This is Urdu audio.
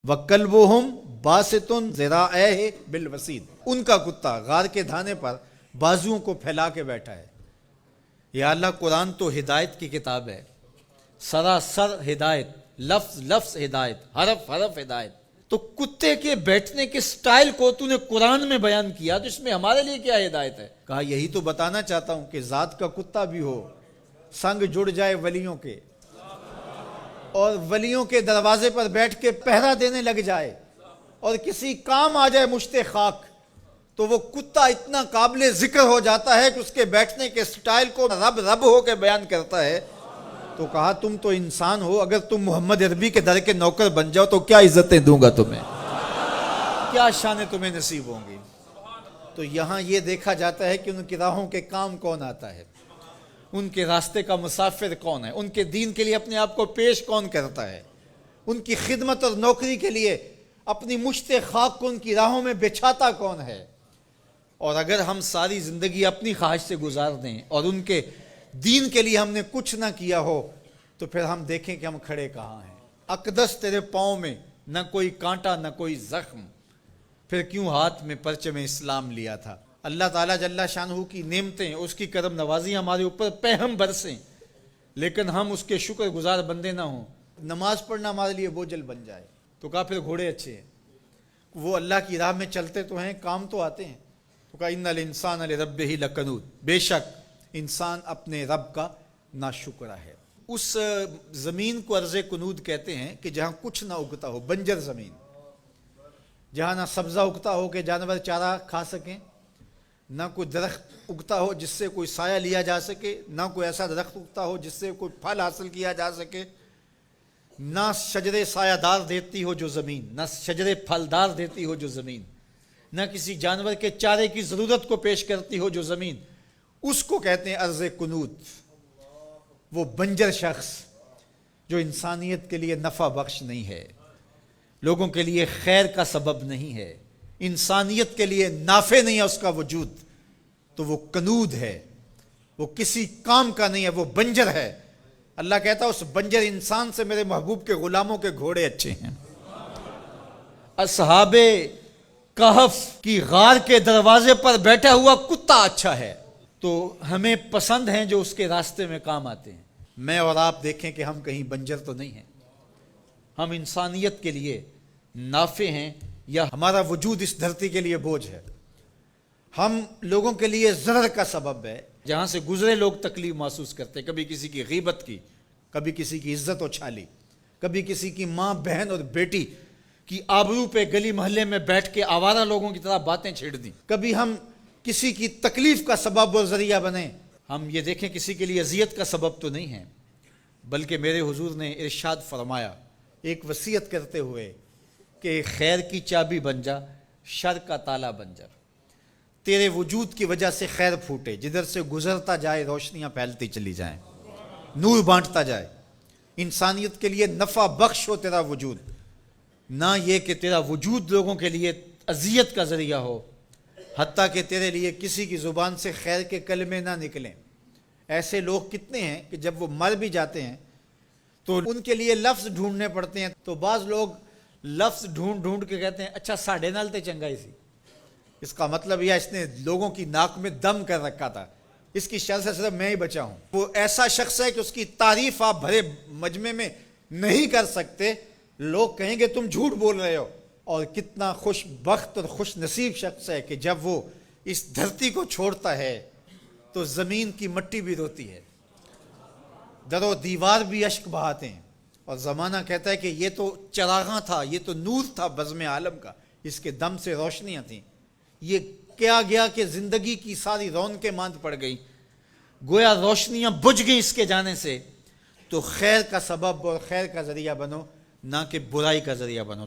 وَكَلْبُهُمْ بَاسِطٌ ذِرَاعَيْهِ بِالْوَسِيدِ، ان کا کتا غار کے دھانے پر بازوؤں کو پھیلا کے بیٹھا ہے۔ یا اللہ، قرآن تو ہدایت کی کتاب ہے، سراسر ہدایت، لفظ لفظ ہدایت، حرف حرف ہدایت۔ تو کتے کے بیٹھنے کے سٹائل کو تو نے قرآن میں بیان کیا، تو اس میں ہمارے لیے کیا ہدایت ہے؟ کہا یہی تو بتانا چاہتا ہوں کہ ذات کا کتا بھی ہو، سنگ جڑ جائے ولیوں کے، اور ولیوں کے دروازے پر بیٹھ کے پہرا دینے لگ جائے، اور کسی کام آ جائے مشت خاک، تو وہ کتا اتنا قابل ذکر ہو جاتا ہے کہ اس کے بیٹھنے کے سٹائل کو رب رب ہو کے بیان کرتا ہے۔ تو کہا تم تو انسان ہو، اگر تم محمد عربی کے در کے نوکر بن جاؤ تو کیا عزتیں دوں گا تمہیں، کیا شانیں تمہیں نصیب ہوں گی۔ تو یہاں یہ دیکھا جاتا ہے کہ ان کی راہوں کے کام کون آتا ہے، ان کے راستے کا مسافر کون ہے، ان کے دین کے لیے اپنے آپ کو پیش کون کرتا ہے، ان کی خدمت اور نوکری کے لیے اپنی مشت خاک کو ان کی راہوں میں بچھاتا کون ہے۔ اور اگر ہم ساری زندگی اپنی خواہش سے گزار دیں اور ان کے دین کے لیے ہم نے کچھ نہ کیا ہو، تو پھر ہم دیکھیں کہ ہم کھڑے کہاں ہیں۔ اقدس تیرے پاؤں میں نہ کوئی کانٹا نہ کوئی زخم، پھر کیوں ہاتھ میں پرچم اسلام لیا تھا۔ اللہ تعالیٰ جل شانہ کی نعمتیں، اس کی کرم نوازی ہمارے اوپر پہم برسیں، لیکن ہم اس کے شکر گزار بندے نہ ہوں، نماز پڑھنا ہمارے لیے بوجھل بن جائے۔ تو کہا پھر گھوڑے اچھے ہیں، وہ اللہ کی راہ میں چلتے تو ہیں، کام تو آتے ہیں۔ تو کہا ان الانسان لربہ لکنود، بے شک انسان اپنے رب کا ناشکر ہے۔ اس زمین کو ارض کنود کہتے ہیں کہ جہاں کچھ نہ اگتا ہو، بنجر زمین، جہاں نہ سبزہ اگتا ہو کہ جانور چارہ کھا سکیں، نہ کوئی درخت اگتا ہو جس سے کوئی سایہ لیا جا سکے، نہ کوئی ایسا درخت اگتا ہو جس سے کوئی پھل حاصل کیا جا سکے، نہ شجرے سایہ دار دیتی ہو جو زمین، نہ شجرے پھلدار دیتی ہو جو زمین، نہ کسی جانور کے چارے کی ضرورت کو پیش کرتی ہو جو زمین، اس کو کہتے ہیں ارض کنود۔ وہ بنجر شخص جو انسانیت کے لیے نفع بخش نہیں ہے، لوگوں کے لیے خیر کا سبب نہیں ہے، انسانیت کے لیے نافع نہیں ہے اس کا وجود، تو وہ کنود ہے، وہ کسی کام کا نہیں ہے، وہ بنجر ہے۔ اللہ کہتا ہے اس بنجر انسان سے میرے محبوب کے غلاموں کے گھوڑے اچھے ہیں۔ اصحاب کہف کی غار کے دروازے پر بیٹھا ہوا کتا اچھا ہے۔ تو ہمیں پسند ہیں جو اس کے راستے میں کام آتے ہیں۔ میں اور آپ دیکھیں کہ ہم کہیں بنجر تو نہیں ہیں، ہم انسانیت کے لیے نافع ہیں، یا ہمارا وجود اس دھرتی کے لیے بوجھ ہے، ہم لوگوں کے لیے ضرر کا سبب ہے۔ جہاں سے گزرے لوگ تکلیف محسوس کرتے ہیں، کبھی کسی کی غیبت کی، کبھی کسی کی عزت اچھالی، کبھی کسی کی ماں بہن اور بیٹی کی آبرو پہ گلی محلے میں بیٹھ کے آوارہ لوگوں کی طرح باتیں چھیڑ دیں، کبھی ہم کسی کی تکلیف کا سبب اور ذریعہ بنیں۔ ہم یہ دیکھیں کسی کے لیے اذیت کا سبب تو نہیں ہے، بلکہ میرے حضور نے ارشاد فرمایا ایک وصیت کرتے ہوئے کہ خیر کی چابی بن جا، شر کا تالا بن جا، تیرے وجود کی وجہ سے خیر پھوٹے، جدھر سے گزرتا جائے روشنیاں پھیلتی چلی جائیں، نور بانٹتا جائے، انسانیت کے لیے نفع بخش ہو تیرا وجود، نہ یہ کہ تیرا وجود لوگوں کے لیے اذیت کا ذریعہ ہو، حتیٰ کہ تیرے لیے کسی کی زبان سے خیر کے کلمے نہ نکلیں۔ ایسے لوگ کتنے ہیں کہ جب وہ مر بھی جاتے ہیں تو ان کے لیے لفظ ڈھونڈنے پڑتے ہیں، تو بعض لوگ لفظ ڈھونڈ ڈھونڈ کے کہتے ہیں اچھا ساڑھے نال تے چنگائی سی، اس کا مطلب یہ اس نے لوگوں کی ناک میں دم کر رکھا تھا، اس کی شر سے صرف میں ہی بچا ہوں۔ وہ ایسا شخص ہے کہ اس کی تعریف آپ بھرے مجمع میں نہیں کر سکتے، لوگ کہیں گے تم جھوٹ بول رہے ہو۔ اور کتنا خوش بخت اور خوش نصیب شخص ہے کہ جب وہ اس دھرتی کو چھوڑتا ہے تو زمین کی مٹی بھی روتی ہے، در و دیوار بھی اشک بہاتے ہیں، اور زمانہ کہتا ہے کہ یہ تو چراغاں تھا، یہ تو نور تھا بزم عالم کا، اس کے دم سے روشنیاں تھیں، یہ کیا گیا کہ زندگی کی ساری رونقیں ماند پڑ گئی، گویا روشنیاں بجھ گئی اس کے جانے سے۔ تو خیر کا سبب اور خیر کا ذریعہ بنو، نہ کہ برائی کا ذریعہ بنو۔